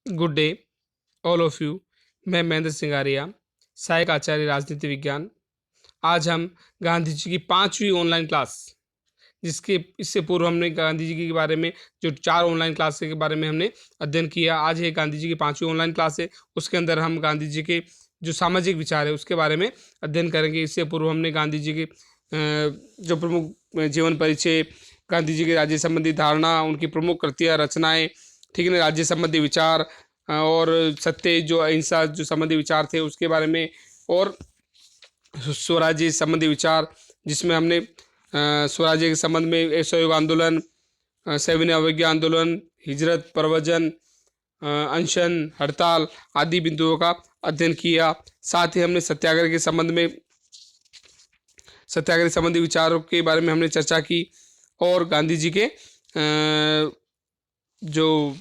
Good day all of you. मैं महेंद्र सिंगारिया, सहायक आचार्य राजनीति विज्ञान। आज हम गांधी जी की 5वीं ऑनलाइन क्लास, जिसके इससे पूर्व हमने गांधी जी के बारे में जो 4 ऑनलाइन क्लास के बारे में हमने अध्ययन किया, आज है गांधी जी की 5वीं ऑनलाइन क्लास है। उसके अंदर हम गांधी जी के जो सामाजिक विचार है उसके बारे में अध्ययन करेंगे। इससे पूर्व हमने गांधी जी के जो प्रमुख जीवन परिचय, गांधी जी के राज्य संबंधी धारणा, उनकी प्रमुख कृतियाँ, रचनाएं, ठीक है ना, राज्य संबंधी विचार और सत्य, जो अहिंसा, जो संबंधी विचार थे उसके बारे में, और स्वराज्य संबंधी विचार, जिसमें हमने स्वराज्य के संबंध में असहयोग आंदोलन, सविनय अवज्ञा आंदोलन, हिजरत, प्रवचन, अनशन, हड़ताल आदि बिंदुओं का अध्ययन किया। साथ ही हमने सत्याग्रह संबंधी विचारों के बारे में हमने चर्चा की, और गांधी जी के जो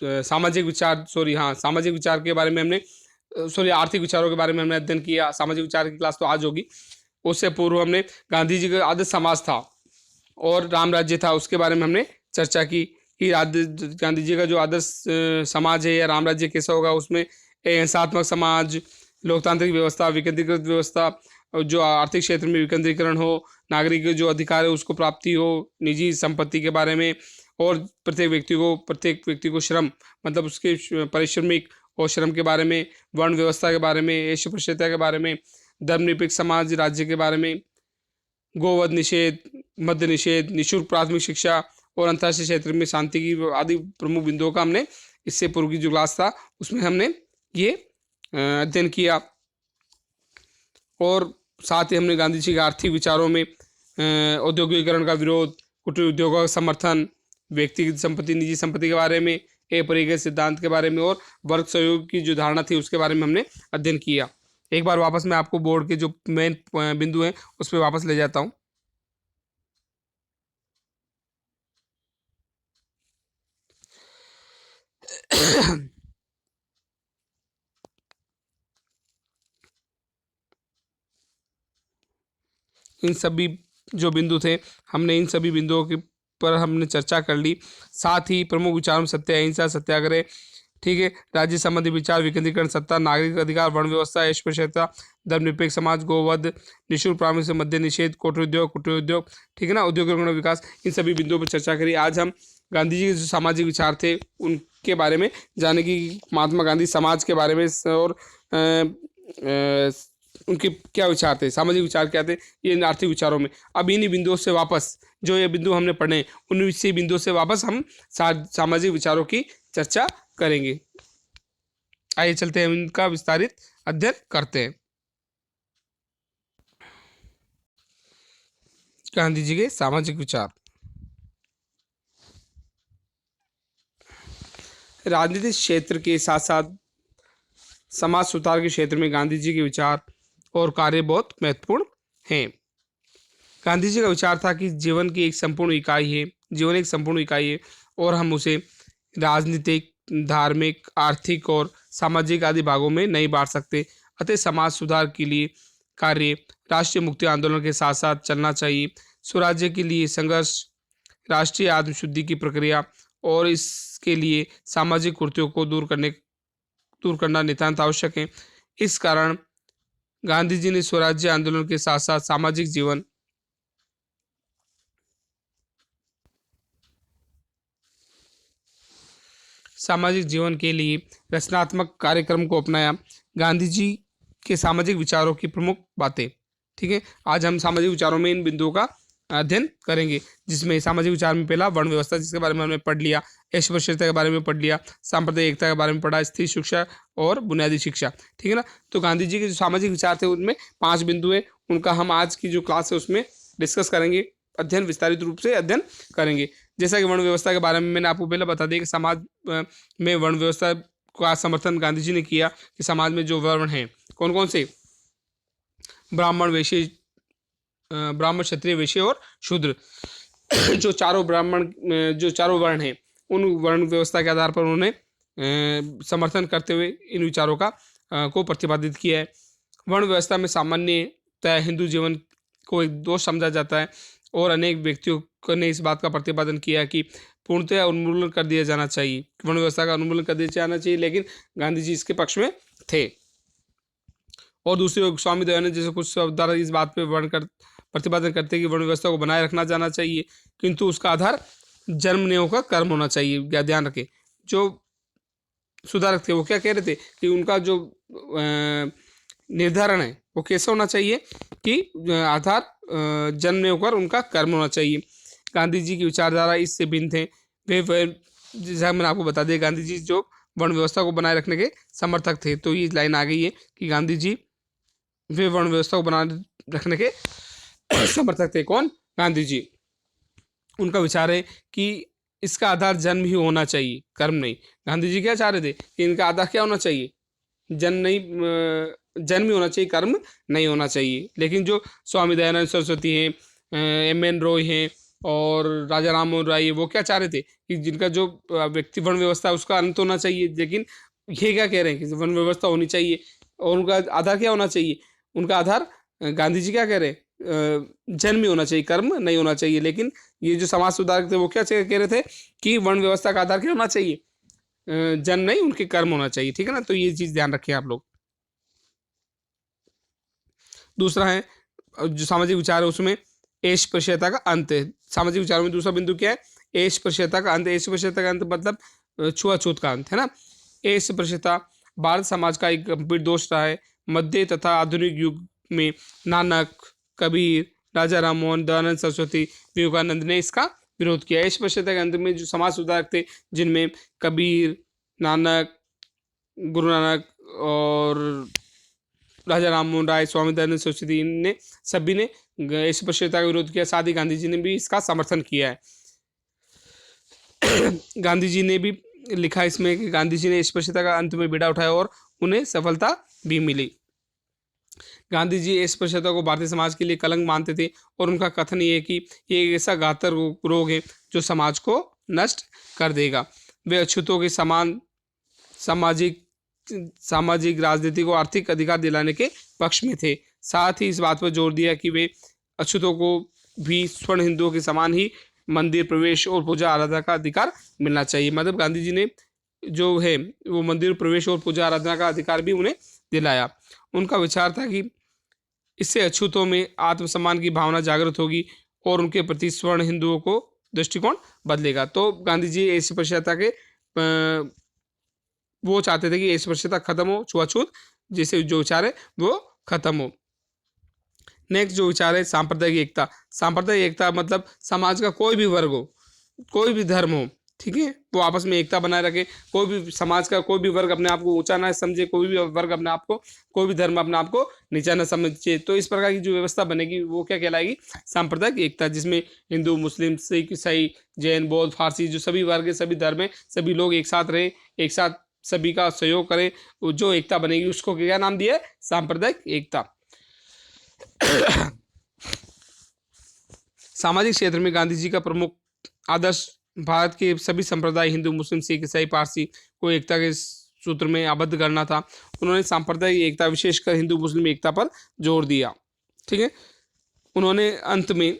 सामाजिक विचार के बारे में हमने आर्थिक विचारों के बारे में हमने अध्ययन किया। सामाजिक विचार की क्लास तो आज होगी। उससे पूर्व हमने गांधी जी का आदर्श समाज था और राम राज्य था, उसके बारे में हमने चर्चा की कि गांधी जी का जो आदर्श समाज है या राम राज्य कैसा होगा। उसमें अहिंसात्मक समाज, लोकतांत्रिक व्यवस्था, विकेंद्रीकृत व्यवस्था, जो आर्थिक क्षेत्र में विकेंद्रीकरण हो, नागरिक के जो अधिकार है उसको प्राप्ति हो, निजी संपत्ति के बारे में, और प्रत्येक व्यक्ति को श्रम, मतलब उसके पारिश्रमिक और श्रम के बारे में, वर्ण व्यवस्था के बारे में, अस्पृश्यता के बारे में, धर्मनिरपेक्ष समाज राज्य के बारे में, गोवध निषेध, मद्य निषेध, निःशुल्क प्राथमिक शिक्षा और अंतर्राष्ट्रीय क्षेत्र में शांति की आदि प्रमुख बिंदुओं का हमने इससे पूर्व की जो क्लास था उसमें हमने ये अध्ययन किया। और साथ ही हमने गांधी जी के आर्थिक विचारों में औद्योगिकरण का विरोध, कुटीर उद्योगों का समर्थन, व्यक्तिगत संपत्ति, निजी संपत्ति के बारे में, अपरिग्रह सिद्धांत के बारे में, और वर्ग सहयोग की जो धारणा थी उसके बारे में हमने अध्ययन किया। एक बार वापस मैं आपको बोर्ड के जो मेन बिंदु हैं उस पर वापस ले जाता हूँ। इन सभी जो बिंदु थे, हमने इन सभी बिंदुओं के पर हमने चर्चा कर ली। साथ ही प्रमुख विचारों में सत्य, अहिंसा, सत्याग्रह, ठीक है, राज्य संबंधी विचार, विकेंद्रीकरण, सत्ता, नागरिक अधिकार, वर्ण व्यवस्था, अस्पृश्यता, धर्मनिरपेक्ष समाज, गोवध, निःशुल्क प्राथमिक से मद्य निषेध, कुटीर उद्योग, ठीक है ना, उद्योगीकरण विकास, इन सभी बिंदुओं पर चर्चा करी। आज हम गांधी जी के जो सामाजिक विचार थे उनके बारे में जाने की, महात्मा गांधी समाज के बारे में और उनके क्या विचार थे, सामाजिक विचार क्या थे, ये इन आर्थिक विचारों में। अब इन्हीं बिंदुओं से वापस, जो ये बिंदु हमने पढ़े, उन इसी बिंदुओं से वापस हम सामाजिक विचारों की चर्चा करेंगे। आइए चलते हैं, इनका विस्तारित अध्ययन करते हैं। गांधी जी के सामाजिक विचार। राजनीतिक क्षेत्र के साथ साथ समाज सुधार के क्षेत्र में गांधी जी के विचार और कार्य बहुत महत्वपूर्ण हैं। गांधी जी का विचार था कि जीवन एक संपूर्ण इकाई है और हम उसे राजनीतिक, धार्मिक, आर्थिक और सामाजिक आदि भागों में नहीं बांट सकते। अतः समाज सुधार के लिए कार्य राष्ट्रीय मुक्ति आंदोलन के साथ साथ चलना चाहिए। स्वराज्य के लिए संघर्ष, राष्ट्रीय आत्मशुद्धि की प्रक्रिया, और इसके लिए सामाजिक कुरीतियों को दूर करना नितांत आवश्यक है। इस कारण गांधी जी ने स्वराज्य आंदोलन के साथ साथ सामाजिक जीवन के लिए रचनात्मक कार्यक्रम को अपनाया। गांधी जी के सामाजिक विचारों की प्रमुख बातें, ठीक है, आज हम सामाजिक विचारों में इन बिंदुओं का अध्ययन करेंगे, जिसमें सामाजिक विचार में पहला वर्ण व्यवस्था, जिसके बारे में हमने पढ़ लिया, अस्पृश्यता के बारे में पढ़ लिया, सांप्रदायिक एकता के बारे में पढ़ा, स्त्री शिक्षा और बुनियादी शिक्षा, ठीक है ना। तो गांधी जी के जो सामाजिक विचार थे उनमें 5 बिंदु है, उनका हम आज की जो क्लास है उसमें डिस्कस करेंगे, अध्ययन विस्तारित रूप से अध्ययन करेंगे। जैसा कि वर्ण व्यवस्था के बारे में मैंने आपको पहले बता दिया कि समाज में वर्ण व्यवस्था का समर्थन गांधी जी ने किया, कि समाज में जो वर्ण हैं कौन कौन से, ब्राह्मण, वैश्य, ब्राह्मण, क्षत्रिय, वैश्य और शूद्र, जो चारों वर्ण हैं, उन वर्ण व्यवस्था के आधार पर उन्होंने समर्थन करते हुए इन विचारों को प्रतिपादित किया है। वर्ण व्यवस्था में सामान्यतः हिंदू जीवन को एक दोष समझा जाता है, और अनेक व्यक्तियों ने इस बात का प्रतिपादन किया कि पूर्णतः उन्मूलन कर दिया जाना चाहिए, वर्ण व्यवस्था का उन्मूलन कर दिया जाना चाहिए, लेकिन गांधी जी इसके पक्ष में थे। और दूसरी ओर स्वामी दयानंद जैसे कुछ शब्दधारा इस बात पे प्रतिपादन करते हैं कि वर्ण व्यवस्था को बनाए रखना जाना चाहिए, किंतु उसका आधार जन्म नहीं होकर कर्म होना चाहिए। ध्यान रखें, जो सुधारक थे वो क्या कह रहे थे कि उनका जो निर्धारण है वो कैसा होना चाहिए कि आधार जन्म नहीं होकर उनका कर्म होना चाहिए। गांधी जी की विचारधारा इससे भिन्न थे। वे जैसा मैंने आपको बता दिया, गांधी जी जो वर्ण व्यवस्था को बनाए रखने के समर्थक थे। तो ये लाइन आ गई है कि गांधी जी वे वर्ण व्यवस्था को बनाए रखने के समर्थक थे। कौन? गांधी जी। उनका विचार है कि इसका आधार जन्म ही होना चाहिए, कर्म नहीं। गांधी जी क्या चाह रहे थे कि इनका आधार क्या होना चाहिए? जन्म नहीं, जन्म ही होना चाहिए, कर्म नहीं होना चाहिए। लेकिन जो स्वामी दयानंद सरस्वती हैं, M.N. रॉय हैं और राजा राम मोहन राय, वो क्या चाह रहे थे कि जिनका जो व्यक्ति वर्ण व्यवस्था उसका अंत होना चाहिए। लेकिन ये क्या कह रहे हैं कि वर्ण व्यवस्था होनी चाहिए और उनका आधार क्या होना चाहिए? उनका आधार, गांधी जी क्या कह रहे हैं, जन्म ही होना चाहिए, कर्म नहीं होना चाहिए। लेकिन ये जो समाज सुधारक थे वो क्या कह रहे थे कि वर्ण व्यवस्था का आधार क्या होना चाहिए? जन्म नहीं, उनके कर्म होना चाहिए। ठीक है ना, तो ये चीज ध्यान रखें आप लोग। दूसरा है जो सामाजिक विचार है उसमें अस्पृश्यता का अंत है। सामाजिक विचारों में दूसरा बिंदु क्या है? अस्पृश्यता का अंत। अस्पृश्यता का अंत मतलब छुआछूत का अंत, है ना। अस्पृश्यता भारत समाज का एक गंभीर दोष रहा है। मध्य तथा आधुनिक युग में नानक, कबीर, राजा राम मोहन, दयानंद सरस्वती, विवेकानंद ने इसका विरोध किया। अस्पृश्यता के अंत में जो समाज सुधारक थे, जिनमें कबीर, नानक, गुरु नानक और राजा राम मोहन राय, स्वामी दयानंद सरस्वती ने सभी ने अस्पृश्यता का विरोध किया। साथ ही गांधी जी ने भी इसका समर्थन किया है। गांधी जी ने भी लिखा इसमें कि गांधी जी ने अस्पृश्यता का अंत में बीड़ा उठाया और उन्हें सफलता भी मिली। गांधी जी अस्पृश्यता को भारतीय समाज के लिए कलंक मानते थे और उनका कथन ये है कि ये एक ऐसा घातक रोग है जो समाज को नष्ट कर देगा। वे अछूतों के समान सामाजिक, राजनीतिक और आर्थिक अधिकार दिलाने के पक्ष में थे। साथ ही इस बात पर जोर दिया कि वे अछूतों को भी स्वर्ण हिंदुओं के समान ही मंदिर प्रवेश और पूजा आराधना का अधिकार मिलना चाहिए। मतलब गांधी जी ने जो है वो मंदिर प्रवेश और पूजा आराधना का अधिकार भी उन्हें दिलाया। उनका विचार था कि इससे अछूतों में आत्मसम्मान की भावना जागृत होगी और उनके प्रति स्वर्ण हिंदुओं को दृष्टिकोण बदलेगा। तो गांधी जी अस्पृश्यता के वो चाहते थे कि अस्पृश्यता खत्म हो, छुआछूत जैसे जो विचार है वो खत्म हो। नेक्स्ट जो विचार है सांप्रदायिक एकता। सांप्रदायिक एकता मतलब समाज का कोई भी वर्ग हो, कोई भी धर्म हो, ठीक है, वो आपस में एकता बनाए रखे। कोई भी समाज का कोई भी वर्ग अपने आप को ऊंचा ना समझे, कोई भी वर्ग अपने आप को, कोई भी धर्म अपने आप को नीचा ना समझे। तो इस प्रकार की जो व्यवस्था बनेगी वो क्या कहलाएगी? सांप्रदायिक एकता, जिसमें हिंदू, मुस्लिम, सिख, ईसाई, जैन, बौद्ध, फारसी जो सभी वर्ग है, सभी धर्म है, सभी लोग एक साथ रहे, एक साथ सभी का सहयोग करें, जो एकता बनेगी उसको क्या नाम दिया है? सांप्रदायिक एकता। सामाजिक क्षेत्र में गांधी जी का प्रमुख आदर्श भारत के सभी संप्रदाय, हिंदू, मुस्लिम, सिख, ईसाई, पारसी को एकता के सूत्र में आबद्ध करना था। उन्होंने सांप्रदायिक एकता, विशेषकर हिंदू मुस्लिम एकता पर जोर दिया। ठीक है, उन्होंने अंत में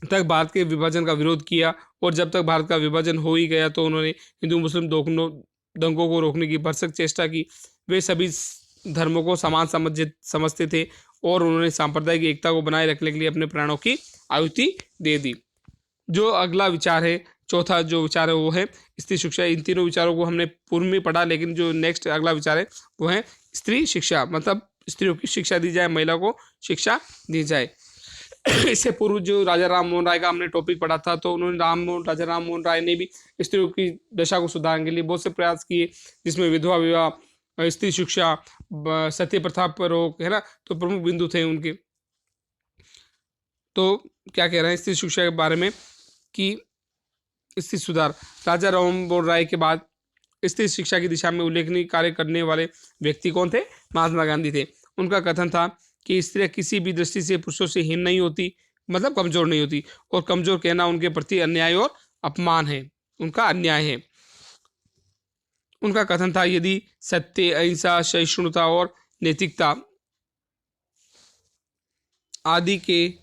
तक भारत के विभाजन का विरोध किया और जब तक भारत का विभाजन हो ही गया तो उन्होंने हिंदू मुस्लिम दंगों को रोकने की भरसक चेष्टा की। वे सभी धर्मों को समान समझते थे और उन्होंने सांप्रदायिक एकता को बनाए रखने के लिए अपने प्राणों की आहुति दे दी। जो अगला विचार है, चौथा जो विचार है वो है स्त्री शिक्षा। इन तीनों विचारों को हमने पूर्व में पढ़ा, लेकिन जो नेक्स्ट अगला विचार है वो है स्त्री शिक्षा, मतलब स्त्रियों की शिक्षा दी जाए, महिला को शिक्षा दी जाए। इससे पूर्व जो राजा राम मोहन राय का हमने टॉपिक पढ़ा था, तो उन्होंने राजा राम मोहन राय ने भी स्त्रियों की दशा को सुधारने के लिए बहुत से प्रयास किए, जिसमें विधवा विवाह, स्त्री शिक्षा, सती प्रथा पर रोक, है ना, तो प्रमुख बिंदु थे उनके। तो क्या कह रहे हैं स्त्री शिक्षा के बारे में कि स्त्री सुधार। राजा राम मोहन राय के बाद स्त्री शिक्षा की दिशा में उल्लेखनीय कार्य करने वाले व्यक्ति कौन थे? महात्मा गांधी थे। उनका कथन था कि स्त्रियां किसी भी दृष्टि से पुरुषों से हीन नहीं होती, मतलब कमजोर नहीं होती, और कमजोर कहना उनके प्रति अन्याय और अपमान है, उनका अन्याय है। उनका कथन था यदि सत्य, अहिंसा, सहिष्णुता और नैतिकता आदि के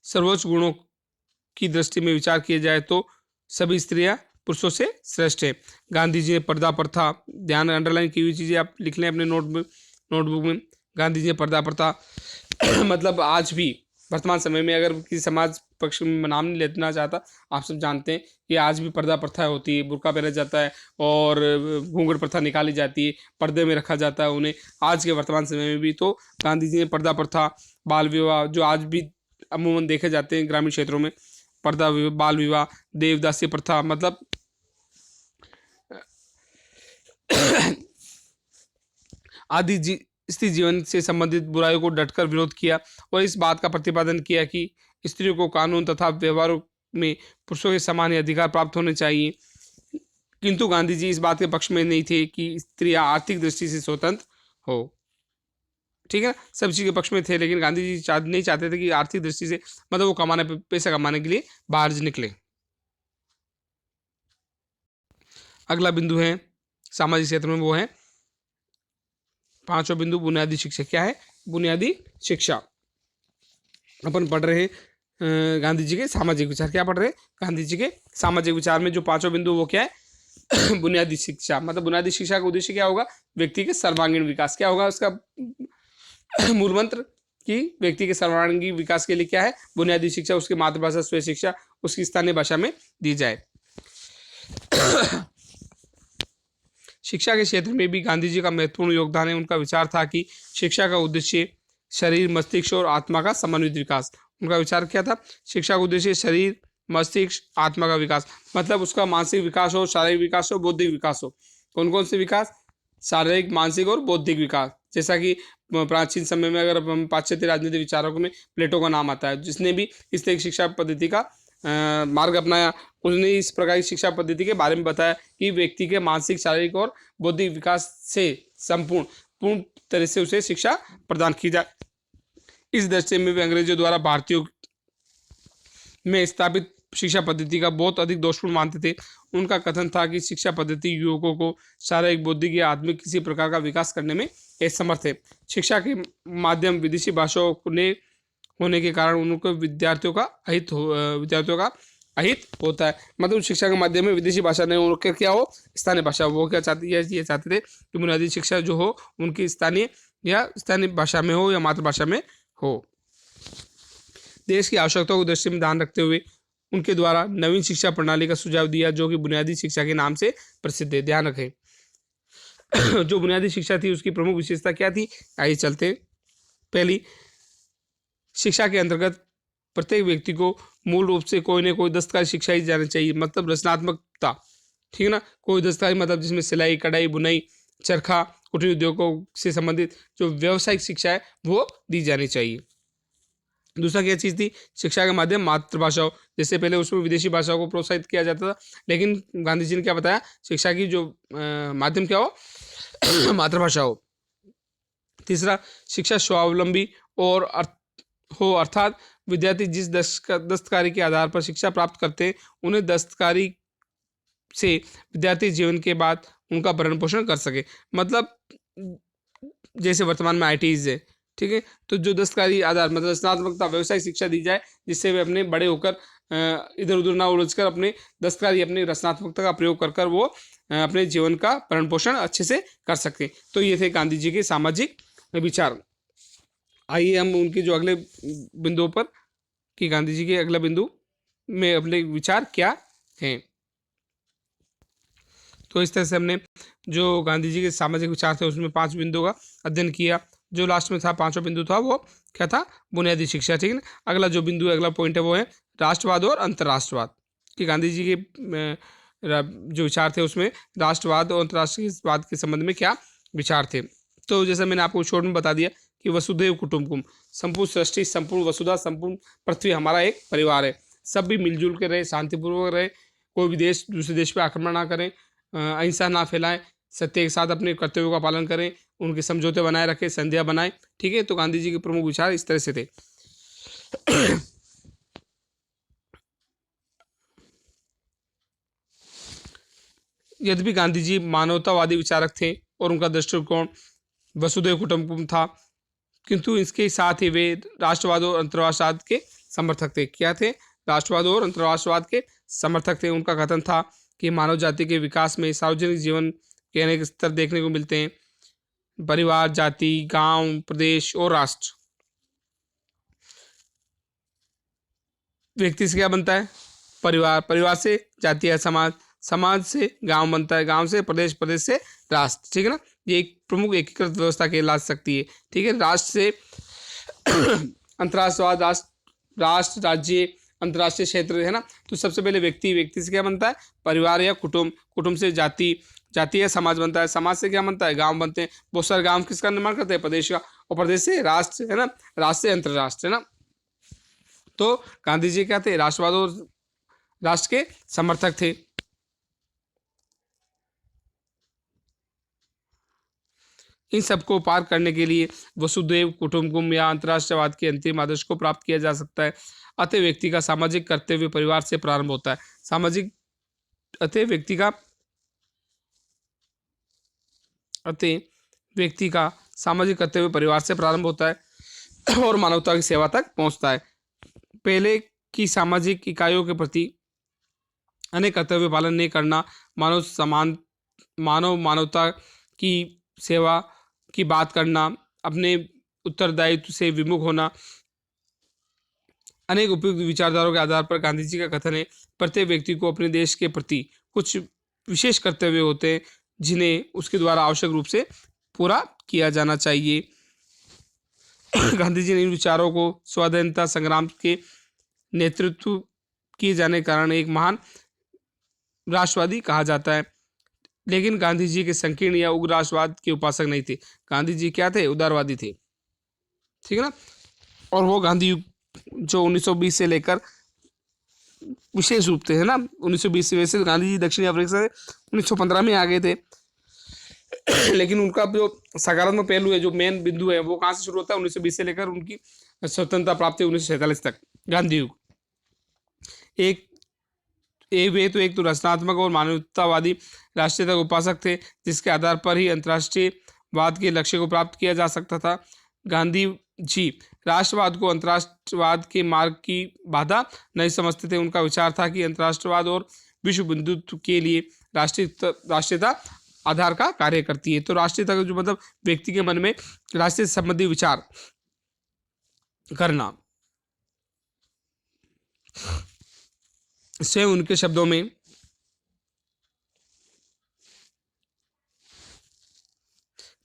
सर्वोच्च गुणों की दृष्टि में विचार किया जाए तो सभी स्त्रियां पुरुषों से श्रेष्ठ है। गांधी जी ने पर्दा प्रथा, ध्यान अंडरलाइन की हुई चीजें आप लिख लें अपने नोटबुक में। गांधी जी ने पर्दा प्रथा मतलब आज भी वर्तमान समय में अगर किसी समाज पक्ष में नाम नहीं लेना चाहता, आप सब जानते हैं कि आज भी पर्दा प्रथा होती है, बुर्का पहना जाता है और घूंघट प्रथा निकाली जाती है, पर्दे में रखा जाता है उन्हें आज के वर्तमान समय में भी। तो गांधी जी ने पर्दा प्रथा, बाल विवाह जो आज भी अमूमन देखे जाते हैं ग्रामीण क्षेत्रों में, पर्दा बाल विवाह, देवदासी प्रथा, मतलब आदि स्त्री जीवन से संबंधित बुराइयों को डटकर विरोध किया और इस बात का प्रतिपादन किया कि स्त्रियों को कानून तथा व्यवहारों में पुरुषों के समान ही अधिकार प्राप्त होने चाहिए। किंतु गांधी जी इस बात के पक्ष में नहीं थे कि स्त्रियां आर्थिक दृष्टि से स्वतंत्र हो। ठीक है, सब चीज के पक्ष में थे, लेकिन गांधी जी नहीं चाहते थे कि आर्थिक दृष्टि से मतलब वो कमाने पैसा कमाने के लिए बाहर निकले। अगला बिंदु है सामाजिक क्षेत्र में, वो है पांचवा बिंदु बुनियादी शिक्षा। क्या है? बुनियादी शिक्षा। अपन पढ़ रहे हैं गांधी जी के सामाजिक विचार। क्या पढ़ रहे हैं? गांधी जी के सामाजिक विचार में जो पांचवा बिंदु वो क्या है? बुनियादी शिक्षा। मतलब बुनियादी शिक्षा का उद्देश्य क्या होगा? व्यक्ति के सर्वांगीण विकास। क्या होगा उसका मूल मंत्र? कि व्यक्ति के सर्वांगीण विकास के लिए क्या है? बुनियादी शिक्षा, उसकी मातृभाषा स्वयं शिक्षा उसकी स्थानीय भाषा में दी जाए। शिक्षा के क्षेत्र में भी गांधी जी का महत्वपूर्ण योगदान है। उनका विचार था कि शिक्षा का उद्देश्य शरीर, मस्तिष्क और आत्मा का समन्वित विकास। उनका विचार क्या था? शिक्षा का उद्देश्य शरीर, मस्तिष्क, आत्मा का विकास। मतलब उसका मानसिक विकास हो, शारीरिक विकास हो, बौद्धिक विकास हो। कौन कौन से विकास? शारीरिक, मानसिक और बौद्धिक विकास। जैसा कि प्राचीन समय में अगर हम पाश्चात्य राजनीतिक विचारकों में प्लेटो का नाम आता है, जिसने भी इस तरह की शिक्षा पद्धति का मार्ग अपनाया। उसने इस प्रकार की शिक्षा पद्धति के बारे में बताया कि व्यक्ति के मानसिक, शारीरिक और बौद्धिक विकास से पूर्ण तरह से उसे शिक्षा प्रदान की जाए। इस दृष्टि में वे अंग्रेजों द्वारा भारतीयों में स्थापित शिक्षा पद्धति का बहुत अधिक दोषपूर्ण मानते थे। उनका कथन था कि शिक्षा पद्धति युवकों को शारीरिक, बौद्धिक या आत्मिक किसी प्रकार का विकास करने में असमर्थ है। शिक्षा के माध्यम विदेशी भाषाओं ने होने के कारण उनको विद्यार्थियों का अहित होता है। मतलब शिक्षा के माध्यम में विदेशी भाषा नहीं, उनके क्या हो? स्थानीय भाषा। वो क्या चाहती है? ये चाहते थे कि बुनियादी शिक्षा जो हो उनकी स्थानीय भाषा में हो या मातृभाषा में हो। देश की आवश्यकताओं को दृष्टि में ध्यान रखते हुए उनके द्वारा नवीन शिक्षा प्रणाली का सुझाव दिया, जो कि बुनियादी शिक्षा के नाम से प्रसिद्ध है। ध्यान रखें जो बुनियादी शिक्षा थी उसकी प्रमुख विशेषता क्या थी? आइए चलते। पहली, शिक्षा के अंतर्गत प्रत्येक व्यक्ति को मूल रूप से कोई न कोई दस्तकारी शिक्षा ही जानी चाहिए। मतलब रचनात्मकता। ठीक है ना? कोई दस्तकारी मतलब जिसमें सिलाई, कढ़ाई, बुनाई, चरखा, कुटीर उद्योगों से संबंधित जो व्यावसायिक शिक्षा है वो दी जानी चाहिए। दूसरा क्या चीज़ थी? शिक्षा के माध्यम मातृभाषाओं। जैसे पहले उसमें विदेशी भाषाओं को प्रोत्साहित किया जाता था, लेकिन गांधी जी ने क्या बताया? शिक्षा की जो माध्यम क्या हो? मातृभाषा हो। तीसरा, शिक्षा स्वावलंबी और अर्थात विद्यार्थी जिस दस्तकारी के आधार पर शिक्षा प्राप्त करते हैं, उन्हें दस्तकारी से विद्यार्थी जीवन के बाद उनका भरण पोषण कर सके। मतलब जैसे वर्तमान में ITs है, ठीक है, तो जो दस्तकारी आधार मतलब रचनात्मकता, व्यवसायिक शिक्षा दी जाए, जिससे वे अपने बड़े होकर इधर उधर ना उलझकर अपने दस्तकारी, अपनी रचनात्मकता का प्रयोग कर वो अपने जीवन का भरण पोषण अच्छे से कर सकते। तो ये थे गांधी जी के सामाजिक विचार। आइए हम उनके जो अगले बिंदुओं पर कि गांधी जी के अगला बिंदु में अपने विचार क्या हैं। तो इस तरह से हमने जो गांधी जी के सामाजिक विचार थे उसमें 5 बिंदुओं का अध्ययन किया। जो लास्ट में था 5वां बिंदु था वो क्या था? बुनियादी शिक्षा। ठीक है ना? अगला जो बिंदु है, अगला पॉइंट है वो है राष्ट्रवाद और अंतर्राष्ट्रवाद। कि गांधी जी के जो विचार थे उसमें राष्ट्रवाद और अंतर्राष्ट्रवाद के संबंध में क्या विचार थे। तो जैसा मैंने आपको शॉर्ट में बता दिया कि वसुधैव कुटुंबकम, संपूर्ण सृष्टि, संपूर्ण वसुधा, संपूर्ण पृथ्वी हमारा एक परिवार है। सब भी मिलजुल के रहे, शांतिपूर्वक रहे, कोई भी देश दूसरे देश पे आक्रमण ना करें, अहिंसा ना फैलाएं, सत्य के साथ अपने कर्तव्यों का पालन करें, उनके समझौते बनाए रखें, संधियां बनाएं। ठीक है, तो गांधी जी के प्रमुख विचार इस तरह से थे। यद्यपि गांधी जी मानवतावादी विचारक थे और उनका दृष्टिकोण वसुधैव कुटुंबकम था, किंतु इसके साथ ही वे राष्ट्रवाद और अंतर्राष्ट्रवाद के समर्थक थे। क्या थे? राष्ट्रवाद और अंतर्राष्ट्रवाद के समर्थक थे। उनका कथन था कि मानव जाति के विकास में सार्वजनिक जीवन के अनेक स्तर देखने को मिलते हैं, परिवार, जाति, गांव, प्रदेश और राष्ट्र। व्यक्ति से क्या बनता है? परिवार, परिवार से जाति है समाज, समाज से गांव बनता है, गांव से प्रदेश, प्रदेश से राष्ट्र। ठीक है ना, ये एक प्रमुख एकीकृत व्यवस्था कहला सकती है। ठीक है, राष्ट्र से अंतराष्ट्रवाद, राष्ट्र, राज्य, अंतर्राष्ट्रीय क्षेत्र, है ना। तो सबसे पहले व्यक्ति, व्यक्ति से क्या बनता है? परिवार या कुटुंब, कुटुंब से जाति, जाति या समाज बनता है, समाज से क्या बनता है? गांव बनते हैं, बहुत सारे गांव किसका निर्माण करते हैं? प्रदेश का, और प्रदेश से राष्ट्र, है ना, राष्ट्र से अंतर्राष्ट्र, है ना। तो गांधी जी क्या थे? राष्ट्रवाद और राष्ट्र के समर्थक थे। इन सबको पार करने के लिए वसुधैव कुटुंबकम या अंतर्राष्ट्रवाद के अंतिम आदर्श को प्राप्त किया जा सकता है। अतः व्यक्ति का सामाजिक कर्तव्य परिवार से प्रारंभ होता है। सामाजिक अतः व्यक्ति का सामाजिक कर्तव्य परिवार से प्रारंभ होता है और मानवता की सेवा तक पहुंचता है। पहले की सामाजिक इकाइयों के प्रति अनेक कर्तव्य पालन नहीं करना, मानवता की सेवा की बात करना, अपने उत्तरदायित्व से विमुख होना, अनेक उपयुक्त विचारधाराओं के आधार पर गांधी जी का कथन है, प्रत्येक व्यक्ति को अपने देश के प्रति कुछ विशेष कर्तव्य होते हैं जिन्हें उसके द्वारा आवश्यक रूप से पूरा किया जाना चाहिए। गांधी जी ने इन विचारों को स्वाधीनता संग्राम के नेतृत्व किए जाने के कारण एक महान राष्ट्रवादी कहा जाता है। लेकिन गांधी जी के संकीर्ण या उग्र राष्ट्रवाद के उपासक नहीं थे। गांधी जी क्या थे? उदारवादी थे। ठीक है ना। और वो गांधी जो 1920 से लेकर विशेष रूप से, है ना, 1920 से, वैसे गांधी जी दक्षिण अफ्रीका से 1915 में आ गए थे। लेकिन उनका जो सकारात्मक पहलू है, जो मेन बिंदु है, वो कहाँ से शुरू होता है? 1920 से लेकर उनकी स्वतंत्रता प्राप्ति 1947 तक गांधी युग। एक तो रचनात्मक और मानवतावादी राष्ट्रीयता के उपासक थे, जिसके आधार पर ही अंतर्राष्ट्रीयवाद के लक्ष्य को प्राप्त किया जा सकता था। गांधी जी राष्ट्रवाद को अंतर्राष्ट्रवाद के मार्ग की बाधा नहीं समझते थे। उनका विचार था कि अंतर्राष्ट्रवाद और विश्व बंधुत्व के लिए राष्ट्रीयता आधार का कार्य करती है। तो राष्ट्रीयता का जो मतलब व्यक्ति के मन में राष्ट्रीय संबंधी विचार करना। स्वयं उनके शब्दों में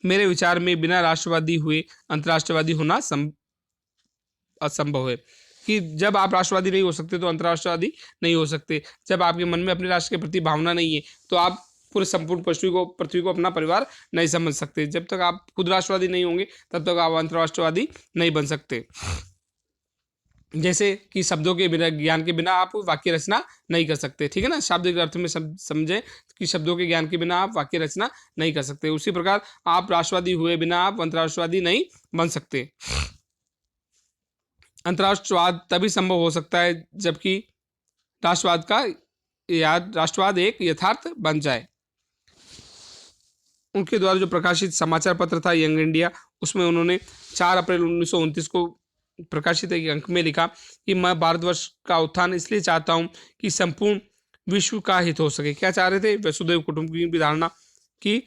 मेरे विचार में बिना राष्ट्रवादी हुए अंतर्राष्ट्रवादी होना असंभव है। कि जब आप राष्ट्रवादी नहीं हो सकते तो अंतर्राष्ट्रवादी नहीं हो सकते। जब आपके मन में अपने राष्ट्र के प्रति भावना नहीं है तो आप पूरे संपूर्ण पृथ्वी को अपना परिवार नहीं समझ सकते। जब तक आप खुद राष्ट्रवादी नहीं होंगे तब तक आप अंतर्राष्ट्रवादी नहीं बन सकते। जैसे कि शब्दों के बिना, ज्ञान के बिना आप वाक्य रचना नहीं कर सकते। ठीक है ना, शाब्दिक अर्थ में समझे कि शब्दों के ज्ञान के बिना आप वाक्य रचना नहीं कर सकते। उसी प्रकार आप राष्ट्रवादी हुए बिना आप अंतर्राष्ट्रवादी नहीं बन सकते। अंतर्राष्ट्रवाद तभी संभव हो सकता है जबकि राष्ट्रवाद एक यथार्थ बन जाए। उनके द्वारा जो प्रकाशित समाचार पत्र था यंग इंडिया, उसमें उन्होंने 4 अप्रैल 1929 को प्रकाशित एक अंक में लिखा कि मैं भारतवर्ष का उत्थान इसलिए चाहता हूं कि संपूर्ण विश्व का हित हो सके। क्या चाह रहे थे? वसुधैव कुटुंबकम की धारणा कि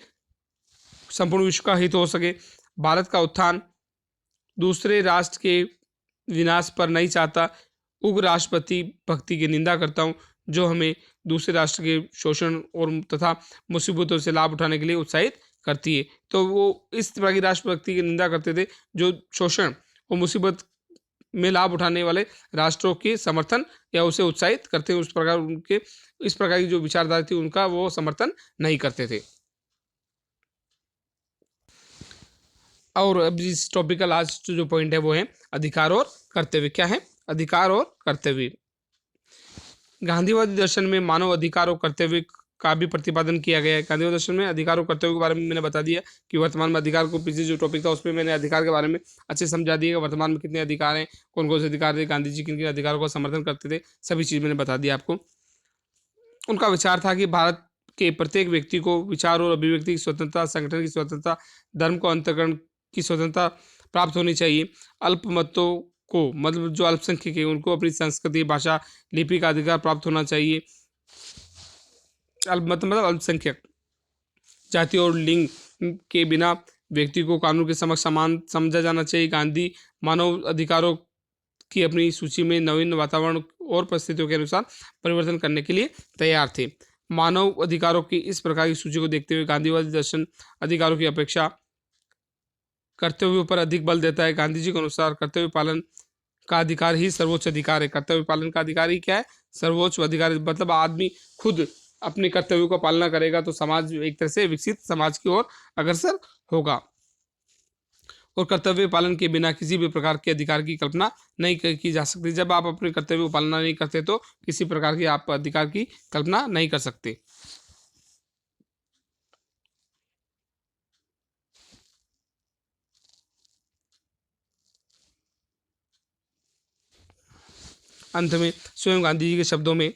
संपूर्ण विश्व का हित हो सके। भारत का उत्थान दूसरे राष्ट्र के विनाश पर नहीं चाहता। उग्र राष्ट्रपति भक्ति की निंदा करता हूं जो हमें दूसरे राष्ट्र के शोषण और तथा मुसीबतों से लाभ उठाने के लिए उत्साहित करती है। तो वो इस प्रकार की राष्ट्रभक्ति की निंदा करते थे जो शोषण और मुसीबत में लाभ उठाने वाले राष्ट्रों के समर्थन या उसे उत्साहित करते हैं। इस प्रकार की जो विचारधारा थी उनका वो समर्थन नहीं करते थे। और अब इस टॉपिक का लास्ट जो पॉइंट है वो है अधिकार और कर्तव्य। क्या है? अधिकार और कर्तव्य। गांधीवादी दर्शन में मानव अधिकार और कर्तव्य का भी प्रतिपादन किया गया है। गांधीवादी दर्शन में अधिकार और कर्तव्य के बारे में मैंने बता दिया कि वर्तमान में अधिकार को, पीछे जो टॉपिक था उसमें मैंने अधिकार के बारे में अच्छे समझा दिया। वर्तमान में कितने अधिकार हैं, कौन कौन से अधिकार थे, गांधी जी किन किन अधिकारों का समर्थन करते थे, सभी चीज़ मैंने बता दिया आपको। उनका विचार था कि भारत के प्रत्येक व्यक्ति को विचार और अभिव्यक्ति की स्वतंत्रता, संगठन की स्वतंत्रता, धर्म को अंतकरण की स्वतंत्रता प्राप्त होनी चाहिए। अल्पमतों को, मतलब जो अल्पसंख्यक है उनको अपनी संस्कृति, भाषा, लिपि का अधिकार प्राप्त होना चाहिए। मतलब अल्पसंख्यक जाति और लिंग के बिना व्यक्ति को कानून के समक्ष समान समझा जाना चाहिए। गांधी मानव अधिकारों की अपनी सूची में नवीन वातावरण और परिस्थितियों के अनुसार परिवर्तन करने के लिए तैयार थे। मानव अधिकारों की इस प्रकार की सूची को देखते हुए गांधीवादी दर्शन अधिकारों की अपेक्षा कर्तव्यों पर अधिक बल देता है। गांधी जी के अनुसार कर्तव्य पालन का अधिकार ही सर्वोच्च अधिकार है। कर्तव्य पालन का अधिकार ही क्या है? सर्वोच्च अधिकार। मतलब आदमी खुद अपने कर्तव्यों का पालना करेगा तो समाज एक तरह से विकसित समाज की ओर अग्रसर होगा। और कर्तव्य पालन के बिना किसी भी प्रकार के अधिकार की कल्पना नहीं की जा सकती। जब आप अपने कर्तव्य को पालना नहीं करते तो किसी प्रकार की आप अधिकार की कल्पना नहीं कर सकते। अंत में स्वयं गांधी जी के शब्दों में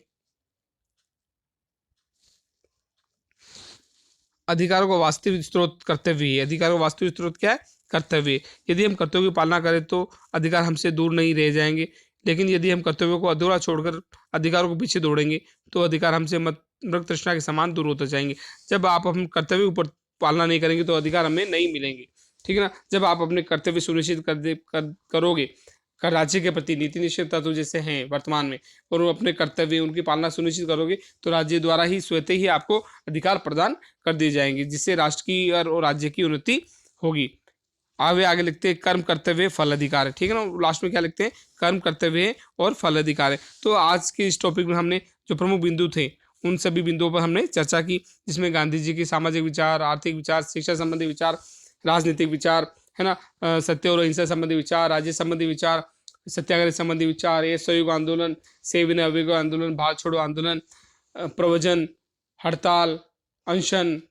अधिकारों को वास्तविक स्रोत कर्तव्य है। अधिकारों का वास्तविक स्रोत क्या है? कर्तव्य। यदि हम कर्तव्य की पालना करें तो अधिकार हमसे दूर नहीं रह जाएंगे, लेकिन यदि हम कर्तव्यों को अधूरा छोड़कर अधिकारों को पीछे दौड़ेंगे तो अधिकार हमसे मृग तृष्णा के समान दूर होते जाएंगे। जब आप हम कर्तव्य ऊपर पालना नहीं करेंगे तो अधिकार हमें नहीं मिलेंगे, ठीक है ना। जब आप अपने कर्तव्य सुनिश्चित करोगे, कर राज्य के प्रति नीति निश्चित तत्व जैसे हैं वर्तमान में, और वो अपने कर्तव्य उनकी पालना सुनिश्चित करोगे तो राज्य द्वारा ही स्वतः ही आपको अधिकार प्रदान कर दिए जाएंगे, जिससे राष्ट्र की और राज्य की उन्नति होगी। आगे लिखते हैं कर्म कर्तव्य फल अधिकार है, ठीक है ना। लास्ट में क्या लिखते हैं? कर्म कर्तव्य और फल अधिकार है। तो आज के इस टॉपिक में हमने जो प्रमुख बिंदु थे उन सभी बिंदुओं पर हमने चर्चा की, जिसमें गांधी जी की सामाजिक विचार, आर्थिक विचार, शिक्षा संबंधी विचार, राजनीतिक विचार, है ना, सत्य और अहिंसा संबंधी विचार, राज्य संबंधी विचार, सत्याग्रह संबंधी विचार, ये सहयोग आंदोलन, सेविनय अवज्ञा आंदोलन, भारत छोड़ो आंदोलन, प्रवचन, हड़ताल, अनशन,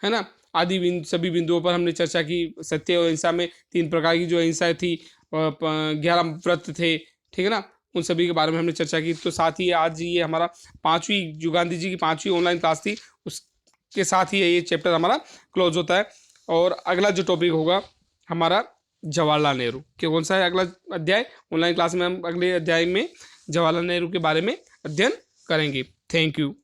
है ना, आदि सभी बिंदुओं पर हमने चर्चा की। सत्य और अहिंसा में 3 प्रकार की जो अहिंसा थी, 11 व्रत थे, ठीक है ना, उन सभी के बारे में हमने चर्चा की। तो साथ ही आज ये हमारा 5वीं जो गांधी जी की 5वीं ऑनलाइन क्लास थी उसके साथ ही ये चैप्टर हमारा क्लोज होता है। और अगला जो टॉपिक होगा हमारा जवाहरलाल नेहरू, कि कौन सा है अगला अध्याय? ऑनलाइन क्लास में हम अगले अध्याय में जवाहरलाल नेहरू के बारे में अध्ययन करेंगे। Thank you.